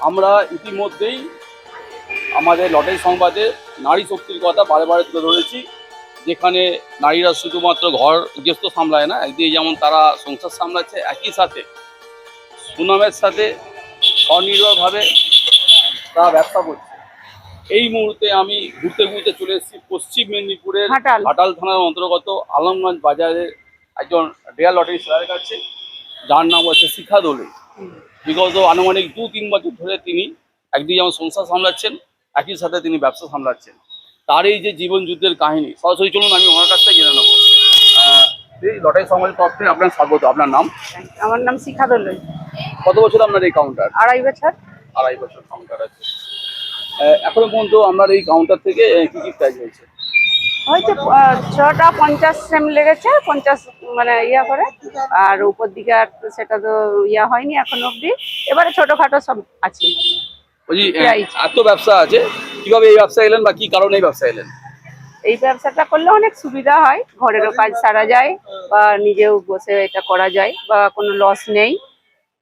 আমরা ইতিমধ্যেই আমাদের লটারি সংবাদে নারী শক্তির কথা বারে বারে তুলে ধরেছি, যেখানে নারীরা শুধুমাত্র ঘর গৃহস্থ সামলায় না, একদিকে যেমন তারা সংসার সামলাচ্ছে, একই সাথে সুনামের সাথে স্বনির্ভরভাবে তারা ব্যবসা করছে। এই মুহূর্তে আমি ঘুরতে ঘুরতে চলে এসেছি পশ্চিম মেদিনীপুরের ঘাটাল থানার অন্তর্গত আলমগঞ্জ বাজারের একজন রিয়াল লটারি সেলারের কাছে, যার নাম হচ্ছে শিখা দোলে। বিগত আনুমানিক 2-3 বছর ধরে তিনি একদিকে যেমন সংসার সামলাচ্ছেন, একই সাথে তিনি ব্যবসা সামলাচ্ছেন। তার এই যে জীবন যুদ্ধের কাহিনী, সরাসরি চলুন আমি ওনার কাছ থেকে জেনে নেবো। এই লটারি সংবাদের তরফ থেকে আপনার স্বাগত। আপনার নাম? আমার নাম শিখা দোলে। কত বছর আপনার এই কাউন্টার? 2.5 বছর। 2.5 বছর কাউন্টার আছে। এখনো পর্যন্ত আপনার এই কাউন্টার থেকে কি কি প্রাইজ হয়েছে? হয়েছে 6টা 50 সেম লেগেছে, 50 মানে ইয়া করে। আর উপর দিকে আর সেটা তো ইয়া হয়নি এখন অবধি। এবারে ছোটখাটো সব আছে। বলছি এত ব্যবসা আছে, কিভাবে এই ব্যবসা এলেন বা কি কারণে এই ব্যবসা এলেন? এই ব্যবসাটা করলে অনেক সুবিধা হয়, ঘরেরও কাজ সারা যায় বা নিজেও বসে এটা করা যায় বা কোনো লস নেই।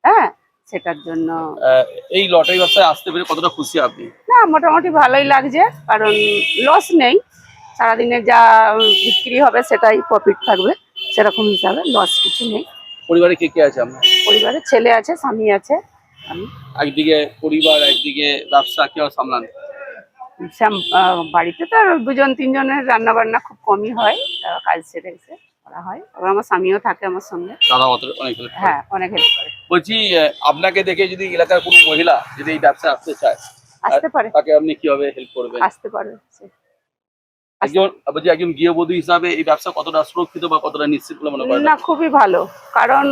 হ্যাঁ, সেটার জন্য এই লটারি ব্যবসায় আসতে পেরে কতটা খুশি আপনি? না, মোটামুটি ভালোই লাগছে, কারণ লস নেই। সারাদিনে যা বিক্রি হবে সেটাই প্রফিট থাকবে, সেরকম হিসাবে লস কিছু নেই। পরিবারে কে কে আছে আপনার? পরিবারে ছেলে আছে, স্বামী আছে, আমি। একদিকে পরিবার, একদিকে ব্যবসা, কিভাবে সামলান? বাড়িতে তো আর 2-3 জনের রান্না বান্না খুব কমই হয়, তারা কাজ সেরে এসে করা হয়। আবার আমার স্বামীও থাকে আমার সঙ্গে। দাদা অনেক হেল্প করে? হ্যাঁ, অনেক হেল্প করে। বলছি আপনাকে দেখে যদি এলাকার কোনো মহিলা যদি এই ব্যবসা আসতে চায়, আসতে পারে, তাকে আপনি কিভাবে হেল্প করবেন? আসতে পারে। একজন গৃহবধূ হিসাবে এই ব্যবসা কতটা সুরক্ষিত বা কতটা নিশ্চিত বলে মনে করেন? না, খুবই ভালো, কারণ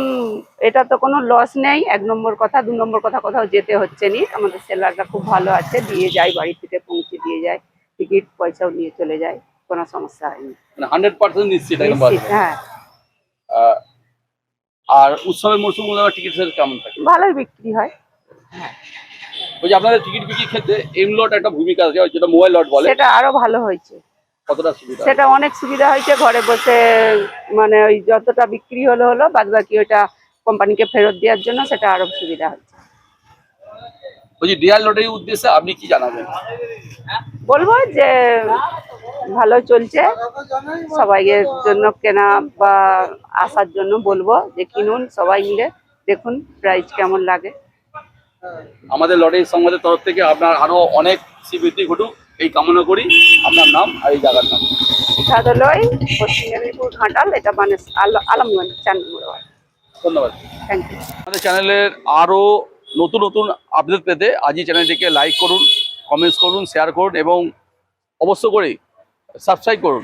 এটা তো কোনো লস নেই, 1 নম্বর কথা। 2 নম্বর কথা, কোথাও যেতে হচ্ছে না। আমাদের সেলাররা খুব ভালো আছে, দিয়ে যায়, বাড়ি থেকে পৌঁছে দিয়ে যায়, টিকিট পয়সাও নিয়ে চলে যায়, কোনো সমস্যা হয়নি। মানে 100% নিশ্চিত? হ্যাঁ। আর উৎসবের মরশুমে টিকিট সেল কেমন থাকে? ভালোই বিক্রি হয়। বলছি আপনাদের টিকিট বিক্রির ক্ষেত্রে এম লট একটা ভূমিকা আছে, যেটা মোবাইল লট বলে, সেটা আরো ভালো হয়েছে। কতটা সুবিধা? সেটা অনেক সুবিধা হয়েছে, ঘরে বসে মানে ওই যতটা বিক্রি হলো বাদ বাকি ওইটা কোম্পানিকে ফেরত দেওয়ার জন্য সেটা আরো সুবিধা হচ্ছে। বলছি রিয়াল লটারির উদ্দেশ্যে আপনি কি জানাবেন? বলবো যে ভালো চলছে, সবাইয়ের জন্য কেনা বা আসার জন্য বলবো যে কিনুন, সবাই মিলে দেখুন প্রাইস কেমন লাগে। আমাদের লটারি সংবাদের তরফ থেকে আপনার আরো অনেক শ্রীবৃদ্ধি ঘটুক এই কামনা করি। আপনার নাম আর এই জায়গার নাম? শিখা দোলে, পশ্চিম মেদিনীপুর, ঘাটাল। এটা মানে আলমগঞ্জ 4 নম্বর ওয়ার্ড। ধন্যবাদ। Thank you. আমাদের চ্যানেলের আরো নতুন নতুন আপডেট পেতে আজই চ্যানেলটিকে লাইক করুন, কমেন্টস করুন, শেয়ার করুন এবং অবশ্য করে সাবস্ক্রাইব করুন।